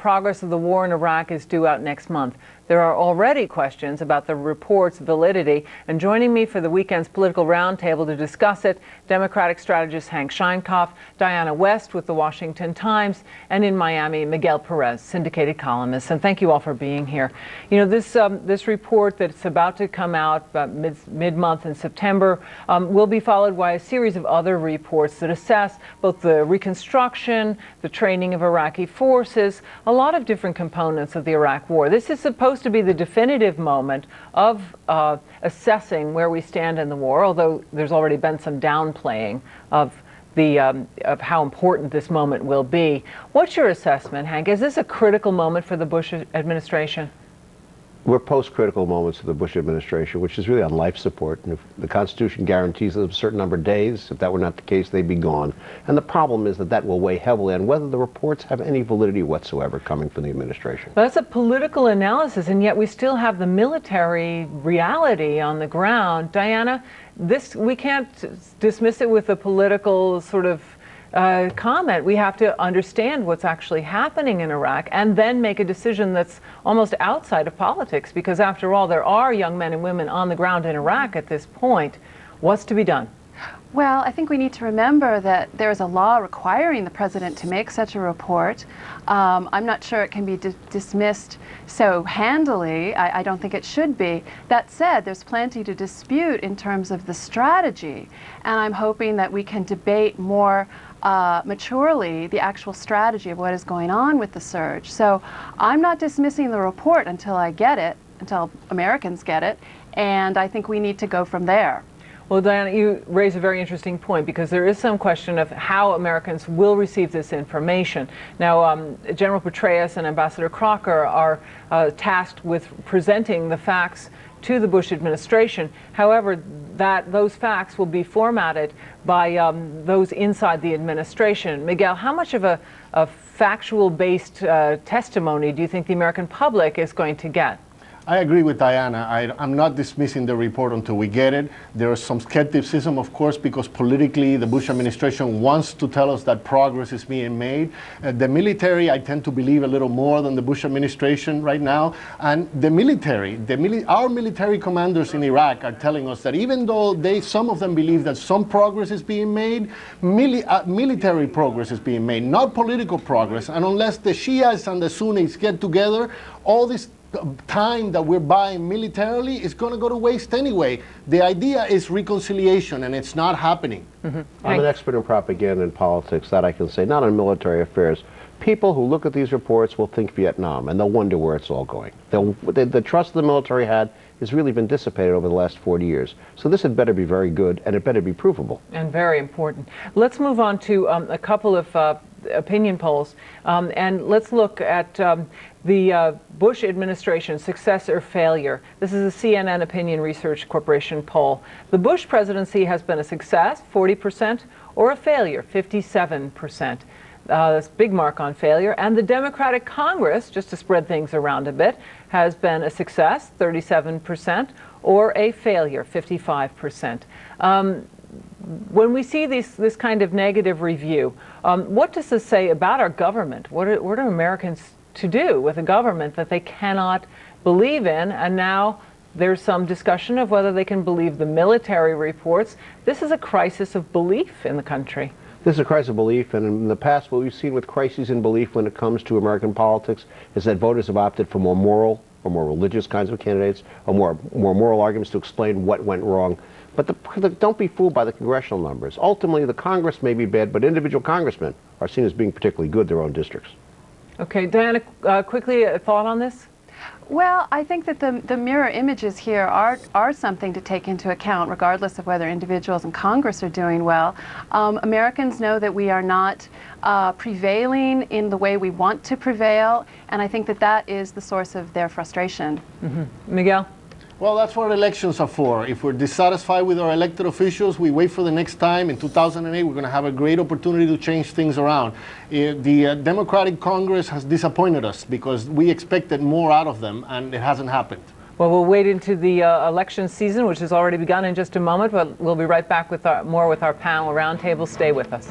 progress of the war in Iraq is due out next month. There are already questions about the report's validity, and joining me for the weekend's political roundtable to discuss it, Democratic strategist Hank Scheinkopf, Diana West with the Washington Times, and in Miami, Miguel Perez, syndicated columnist. And thank you all for being here. You know, this report that's about to come out mid-month in September will be followed by a series of other reports that assess both the reconstruction, the training of Iraqi forces, a lot of different components of the Iraq War. This is supposed to be the definitive moment of assessing where we stand in the war, although there's already been some downplaying of how important this moment will be. What's your assessment, Hank? Is this a critical moment for the Bush administration? We're post-critical moments of the Bush administration, which is really on life support. And if the Constitution guarantees them a certain number of days, if that were not the case, they'd be gone. And the problem is that that will weigh heavily on whether the reports have any validity whatsoever coming from the administration. But that's a political analysis, and yet we still have the military reality on the ground. Diana, we can't dismiss it with a political sort of comment. We have to understand what's actually happening in Iraq and then make a decision that's almost outside of politics, because after all, there are young men and women on the ground in Iraq at this point. What's to be done? Well, I think we need to remember that there is a law requiring the president to make such a report. I'm not sure it can be dismissed so handily. I don't think it should be. That said, there's plenty to dispute in terms of the strategy, and I'm hoping that we can debate more maturely the actual strategy of what is going on with the surge. So I'm not dismissing the report until I get it, until Americans get it, and I think we need to go from there. Well, Diana, you raise a very interesting point, because there is some question of how Americans will receive this information. Now, General Petraeus and Ambassador Crocker are tasked with presenting the facts to the Bush administration. However, those facts will be formatted by those inside the administration. Miguel, how much of a factual-based testimony do you think the American public is going to get? I agree with Diana. I'm not dismissing the report until we get it. There is some skepticism, of course, because politically the Bush administration wants to tell us that progress is being made. The military, I tend to believe a little more than the Bush administration right now. And the military, our military commanders in Iraq are telling us that even though some of them believe that some progress is being made, military progress is being made, not political progress. And unless the Shias and the Sunnis get together, all this time that we're buying militarily is going to go to waste anyway. The idea is reconciliation, and it's not happening. I'm an expert in propaganda and politics, that I can say, not on military affairs. People who look at these reports will think Vietnam, and they'll wonder where it's all going. The trust the military had has really been dissipated over the last 40 years. So this had better be very good, and it better be provable. And very important. Let's move on to a couple of opinion polls, and let's look at the Bush administration, success or failure. This is a CNN Opinion Research Corporation poll. The Bush presidency has been a success, 40%, or a failure, 57%. That's a big mark on failure. And the Democratic Congress, just to spread things around a bit, has been a success, 37%, or a failure, 55%. When we see this kind of negative review, what does this say about our government? What are Americans to do with a government that they cannot believe in? And now there's some discussion of whether they can believe the military reports. This is a crisis of belief in the country. This is a crisis of belief, and in the past what we've seen with crises in belief when it comes to American politics is that voters have opted for more moral or more religious kinds of candidates, or more moral arguments to explain what went wrong. But don't be fooled by the congressional numbers. Ultimately, the Congress may be bad, but individual congressmen are seen as being particularly good in their own districts. Okay, Diana, quickly, a thought on this? Well, I think that the mirror images here are something to take into account, regardless of whether individuals in Congress are doing well. Americans know that we are not prevailing in the way we want to prevail, and I think that is the source of their frustration. Miguel? Well, that's what elections are for. If we're dissatisfied with our elected officials, we wait for the next time. In 2008, we're going to have a great opportunity to change things around. The Democratic Congress has disappointed us because we expected more out of them, and it hasn't happened. Well, we'll wait into the election season, which has already begun in just a moment, but we'll be right back with more with our panel roundtable. Stay with us.